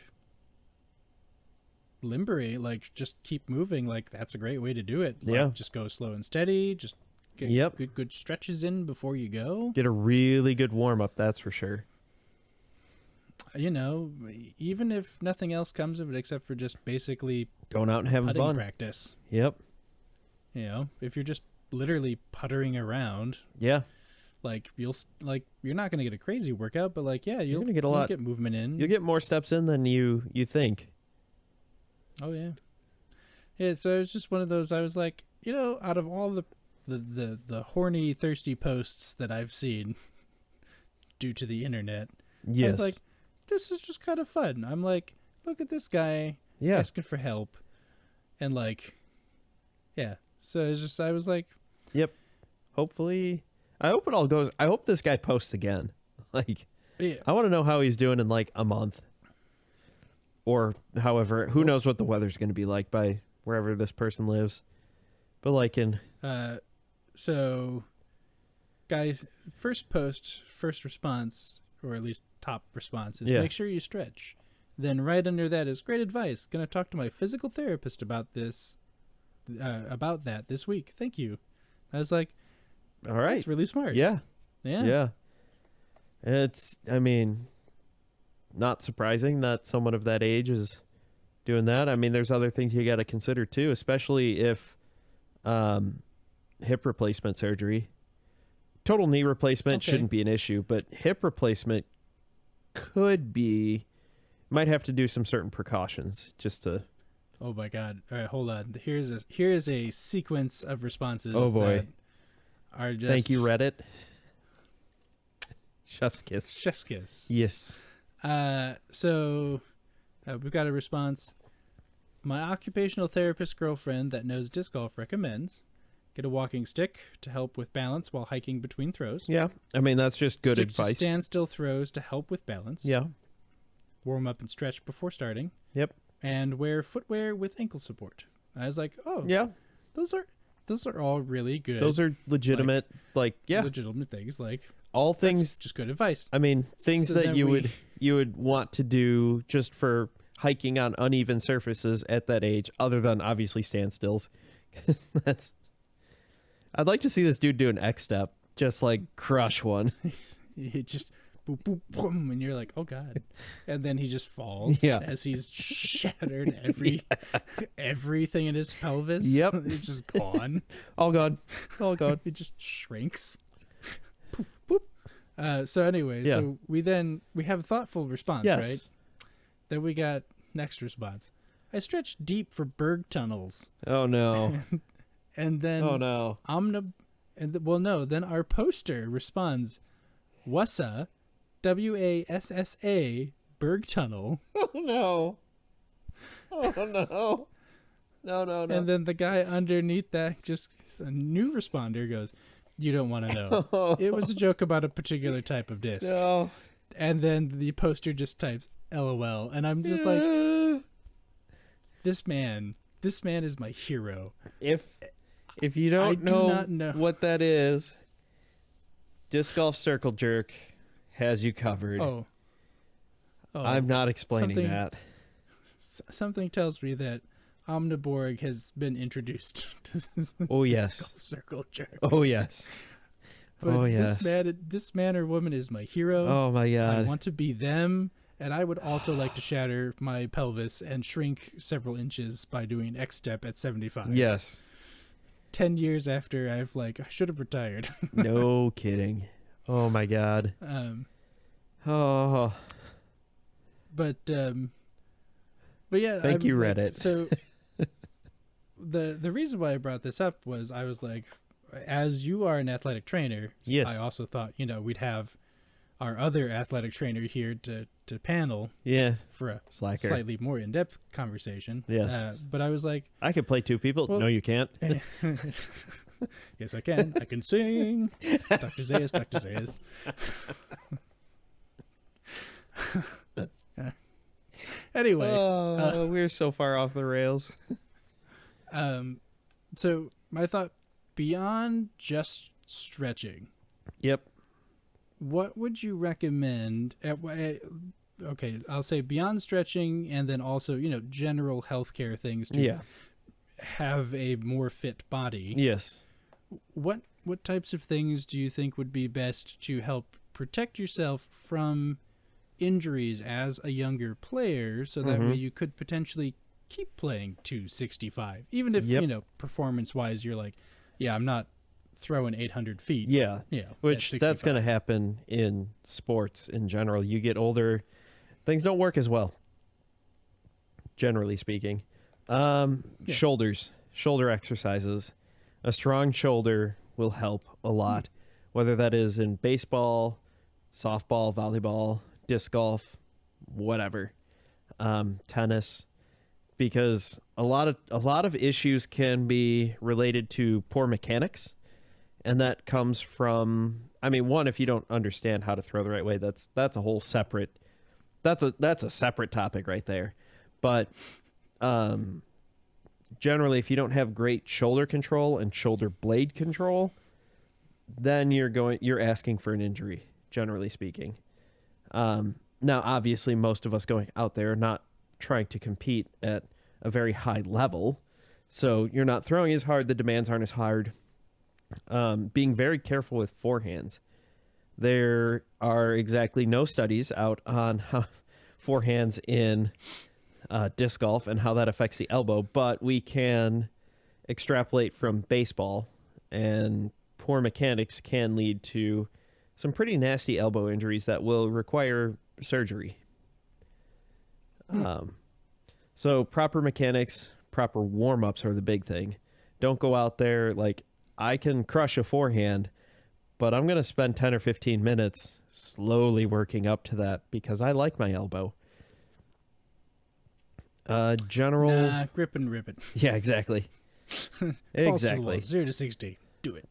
limbering, like just keep moving, like that's a great way to do it. Like, just go slow and steady. Just get good stretches in before you go. Get a really good warm up, that's for sure. Even if nothing else comes of it except for just basically going out and having fun practice. Yep. If you're just literally puttering around, like you're not going to get a crazy workout, but like you'll get you'll get movement in. You'll get more steps in than you think. Oh yeah. So it's just one of those. I was like, out of all the horny, thirsty posts that I've seen due to the internet, I was like, this is just kind of fun. I'm like, look at this guy asking for help, and like, so it's just, I was like, hopefully, I hope it all goes. I hope this guy posts again. Like, I want to know how he's doing in like a month, or however. Who knows what the weather's going to be like by wherever this person lives. But like in, so, guys, first response, or at least top response, is make sure you stretch. Then right under that is great advice. Gonna talk to my physical therapist about this. About that this week. Thank you. I was like, all right, that's really smart. Yeah. It's, I mean, not surprising that someone of that age is doing that. I mean, there's other things you got to consider too, especially if hip replacement surgery. Total knee replacement shouldn't be an issue, but hip replacement might have to do some certain precautions just to. Oh my God! All right, hold on. Here's a sequence of responses. Oh boy! That are just... Thank you, Reddit. Chef's kiss. Chef's kiss. Yes. So we've got a response. My occupational therapist girlfriend that knows disc golf recommends get a walking stick to help with balance while hiking between throws. Yeah, I mean that's just good advice. To standstill throws to help with balance. Yeah. Warm up and stretch before starting. Yep. And wear footwear with ankle support. I was like, oh, yeah, those are all really good. Those are legitimate, legitimate things. Like all things, just good advice. I mean, things that you would want to do just for hiking on uneven surfaces at that age, other than obviously standstills. I'd like to see this dude do an X step, just like crush one. It just. Boop, boop, boom, and you're like, oh God, and then he just falls as he's shattered everything in his pelvis. Yep. It's just gone. All gone. It just shrinks. Poof, boop. So anyway, so we have a thoughtful response, right? Then we got next response. I stretched deep for berg tunnels. Oh no. And then Oh no. well, no, then our poster responds, Wassa, WASSA, Berg Tunnel. Oh no. Oh no. No. And then the guy underneath that, just a new responder, goes, you don't want to know. It was a joke about a particular type of disc. No. And then the poster just types LOL. And I'm just like, this man is my hero. If you don't not know what that is, Disc Golf Circle Jerk has you covered. Oh, I'm not explaining that. Something tells me that Omniborg has been introduced to Oh yes. Disc Golf Circle Jerk. Oh yes. But oh yes. This man or woman is my hero. Oh my god. I want to be them, and I would also like to shatter my pelvis and shrink several inches by doing X step at 75. Yes. 10 years after I should have retired. No kidding. Oh my god. Oh. But yeah. Thank you, Reddit. So the reason why I brought this up was I was like, as you are an athletic trainer, yes. I also thought, we'd have our other athletic trainer here to panel for a Slacker. slightly more in-depth conversation. Yes. But I was like, I could play two people. Well, no, you can't. Yes, I can. I can sing. Dr. Zayas. Anyway. We're so far off the rails. So my thought, beyond just stretching. Yep. What would you recommend? Okay, I'll say beyond stretching, and then also, general healthcare things to have a more fit body. Yes. What types of things do you think would be best to help protect yourself from injuries as a younger player, so that way you could potentially keep playing to 65, even if performance-wise you're like, I'm not throwing 800 feet. Yeah. Which that's going to happen in sports in general. You get older, things don't work as well, generally speaking. Shoulders, shoulder exercises. A strong shoulder will help a lot, whether that is in baseball, softball, volleyball, disc golf, whatever, tennis, because a lot of issues can be related to poor mechanics. And that comes from, one, if you don't understand how to throw the right way, that's a whole separate, that's a separate topic right there. But generally, if you don't have great shoulder control and shoulder blade control, then you're asking for an injury, generally speaking. Now, obviously, most of us going out there are not trying to compete at a very high level, so you're not throwing as hard, the demands aren't as hard. Being very careful with forehands. There are exactly no studies out on how forehands in disc golf and how that affects the elbow, but we can extrapolate from baseball, and poor mechanics can lead to some pretty nasty elbow injuries that will require surgery. So proper mechanics, proper warm-ups are the big thing. Don't go out there like, I can crush a forehand, but I'm going to spend 10 or 15 minutes slowly working up to that because I like my elbow. General... grip and rip it. Yeah, exactly. Exactly. 0 to 60. Do it.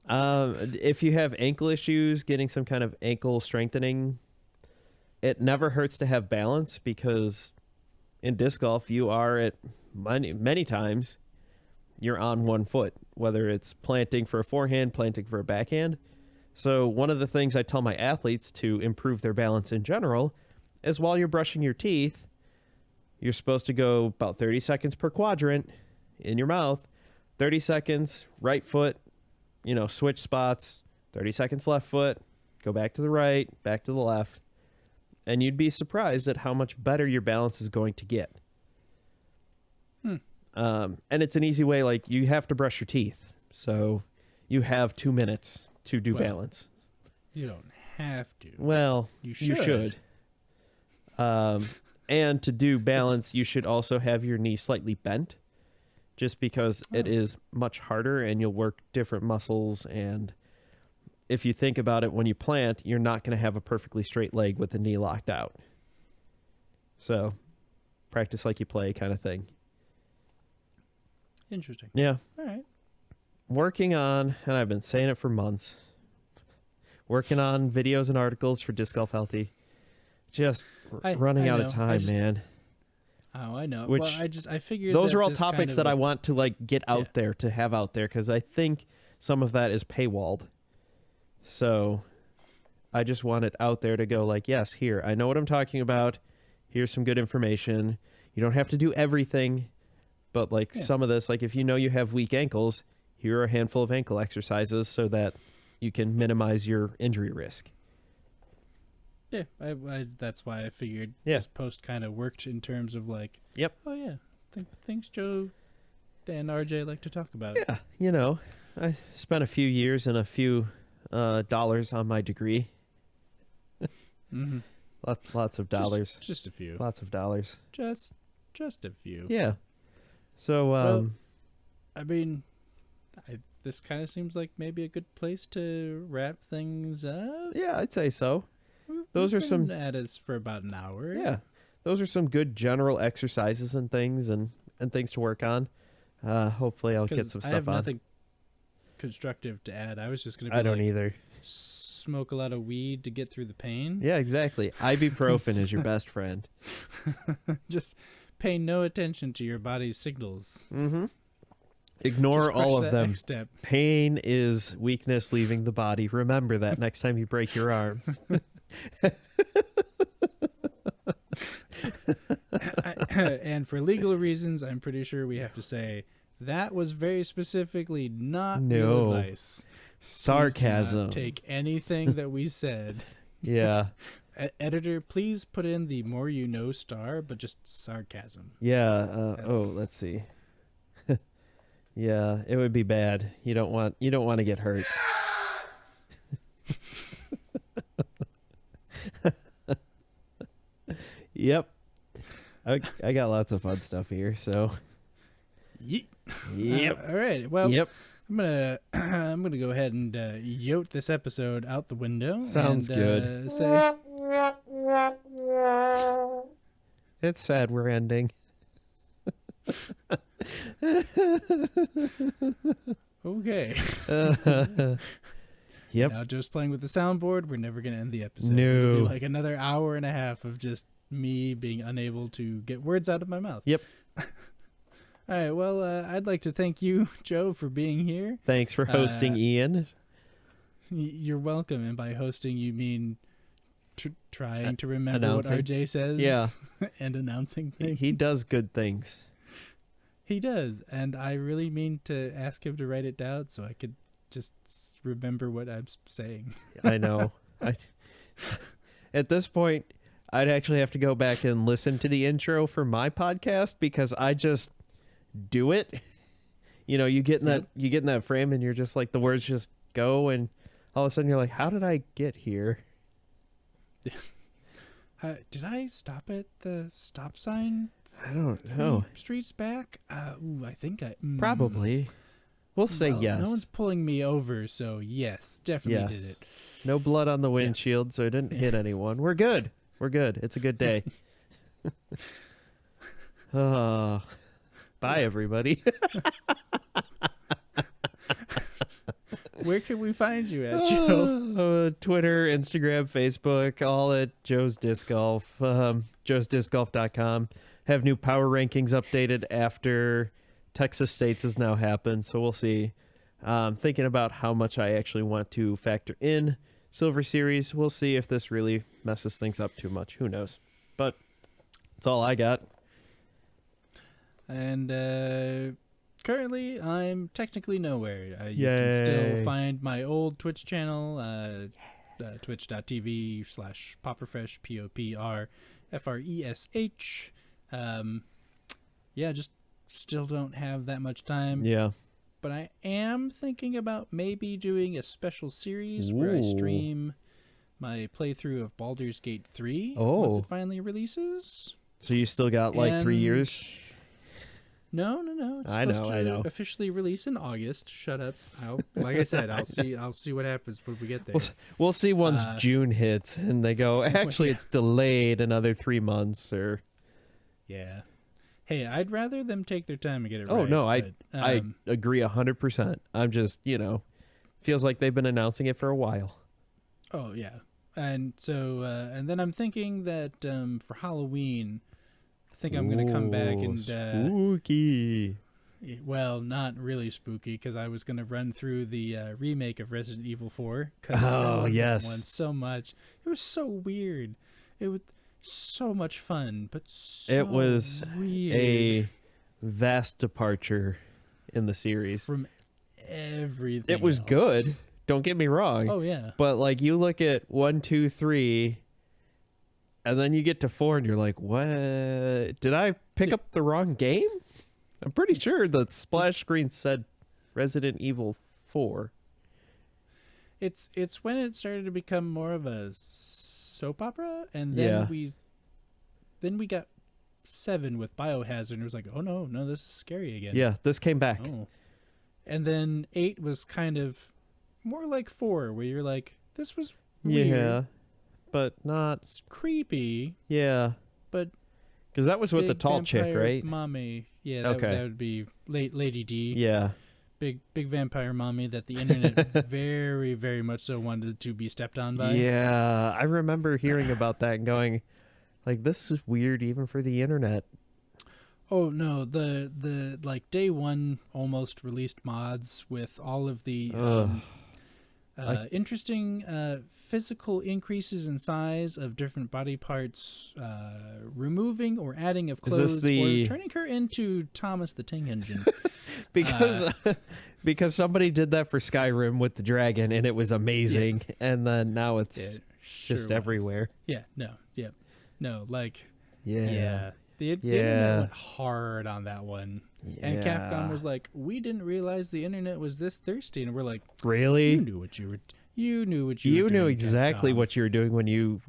If you have ankle issues, getting some kind of ankle strengthening, it never hurts to have balance, because in disc golf, you are at many times, you're on one foot, whether it's planting for a forehand, planting for a backhand. So one of the things I tell my athletes to improve their balance in general is, while you're brushing your teeth, you're supposed to go about 30 seconds per quadrant in your mouth, 30 seconds, right foot, switch spots, 30 seconds left foot, go back to the right, back to the left, and you'd be surprised at how much better your balance is going to get. And it's an easy way, like, you have to brush your teeth, so you have 2 minutes to do balance. You don't have to. Well, you should. And to do balance, you should also have your knee slightly bent, just because it Oh. is much harder and you'll work different muscles. And if you think about it, when you plant, you're not going to have a perfectly straight leg with the knee locked out. So practice like you play kind of thing. Interesting. Yeah. All right. Working on, and I've been saying it for months, working on videos and articles for Disc Golf Healthy. Just running out of time, man. Oh, I know. Which, well, I figured those that are all this topics kind that of I want to like get out Yeah. there, to have out there, because I think some of that is paywalled. So I just want it out there to go like, yes, here, I know what I'm talking about. Here's some good information. You don't have to do everything, but like some of this, like if you know you have weak ankles, here are a handful of ankle exercises so that you can minimize your injury risk. Yeah, that's why I figured Yeah. this post kind of worked in terms of like, Yep. oh yeah, things Joe and RJ like to talk about. Yeah, you know, I spent a few years and a few dollars on my degree. Mm-hmm. Lots of dollars. Just a few. Lots of dollars. Just a few. Yeah. So, Well, I mean, this kind of seems like maybe a good place to wrap things up. yeah, I'd say so. Those We've are some- been at us for about an hour. Yeah. Those are some good general exercises and things and things to work on. Hopefully I'll get 'Cause some I stuff have on. nothing constructive to add. I was just gonna. Be I don't like, either. Smoke a lot of weed to get through the pain. Yeah, exactly. Ibuprofen is your best friend. Just pay no attention to your body's signals. Mm-hmm. Ignore Just crush all of that them. next step. Pain is weakness leaving the body. Remember that next time you break your arm. And for legal reasons, I'm pretty sure we have to say that was very specifically not real No. advice. Please do Sarcasm. not take anything that we said. Yeah. Editor, please put in the more you know star, but just sarcasm. Yeah. That's- Let's see. Yeah, it would be bad. You don't want to get hurt. Yep. I got lots of fun stuff here, so. Yeet. Yep. All right. Well, Yep. I'm gonna go ahead and yote this episode out the window. Sounds and, good. Say, It's sad we're ending. okay. Yep. Now Joe's playing with the soundboard. We're never gonna end the episode. No. It'll be like another hour and a half of just me being unable to get words out of my mouth. Yep. All right. Well, I'd like to thank you, Joe, for being here. Thanks for hosting, Ian. You're welcome. And by hosting, you mean trying to remember announcing. what RJ says. Yeah. And announcing things. He does good things. He does, and I really mean to ask him to write it down so I could just remember what I'm saying. I know. At this point, I'd actually have to go back and listen to the intro for my podcast because I just do it. You know, you get in that frame and you're just like, the words just go, and all of a sudden you're like, how did I get here? Did I stop at the stop sign? I don't know. Streets back? I think I... Probably. We'll say well, yes. No one's pulling me over, so yes, definitely did it. No blood on the windshield, so it didn't hit anyone. We're good. We're good. It's a good day. Bye, everybody. Where can we find you at, Joe? Twitter, Instagram, Facebook, all at Joe's Disc Golf. Joe'sDiscGolf.com. Have new power rankings updated after Texas States has now happened, so we'll see. Thinking about how much I actually want to factor in Silver Series. We'll see if this really messes things up too much. Who knows? But that's all I got. And currently, I'm technically nowhere. You Yay. can still find my old Twitch channel, twitch.tv/Popperfresh, POPRFRESH. Just still don't have that much time. Yeah. But I am thinking about maybe doing a special series where I stream my playthrough of Baldur's Gate 3 once Oh. it finally releases. So you still got like 3 And- years? No. It's I supposed know. to officially release in August. Shut up. Like I said, I'll see what happens when we get there. We'll see once June hits and they go, actually, yeah. it's delayed another 3 months or. Yeah. Hey, I'd rather them take their time and get it right. Oh, no, but, I agree 100%. I'm just, feels like they've been announcing it for a while. Oh, yeah. And so, and then I'm thinking that for Halloween, I think I'm going to come back and... spooky. Well, not really spooky, because I was going to run through the remake of Resident Evil 4. Cause Oh, I love yes. that one so much. It was so weird. It was so much fun, but so It was weird. a vast departure in the series. From everything It was else. good. Don't get me wrong. Oh, yeah. But like you look at 1, 2, 3, and then you get to 4 and you're like, what? Did I pick up the wrong game? I'm pretty sure the splash screen said Resident Evil 4. It's when it started to become more of a soap opera, and then we got 7 with Biohazard, and it was like, oh no, this is scary again. Yeah, this came back. Oh. And then 8 was kind of more like 4, where you're like, this was weird. Yeah, but not. It's creepy. Yeah. But because that was with the tall chick, vampire right? Mommy. Yeah, Okay. that would be Lady D. Yeah. Big vampire mommy that the internet very, very much so wanted to be stepped on by. Yeah, I remember hearing about that and going, like, this is weird even for the internet. Oh no, the like day one almost released mods with all of the interesting physical increases in size of different body parts, removing or adding of clothes, or turning her into Thomas the Tank Engine. because somebody did that for Skyrim with the dragon and it was amazing, yes. And then now it's just everywhere. Yeah, no, like yeah. The internet went hard on that one. Yeah. And Capcom was like, we didn't realize the internet was this thirsty. And we're like, really? You knew what you were doing. You knew exactly Capcom. what you were doing when you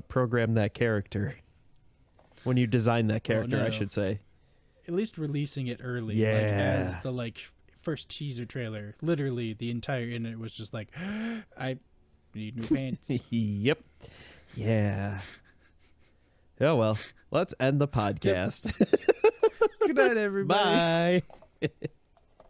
programmed that character. When you designed that character, I should say. At least releasing it early. Yeah. Like, as the first teaser trailer, literally the entire internet was just like, I need new pants. Yep. Yeah. Oh, well. Let's end the podcast. Good night, everybody. Bye.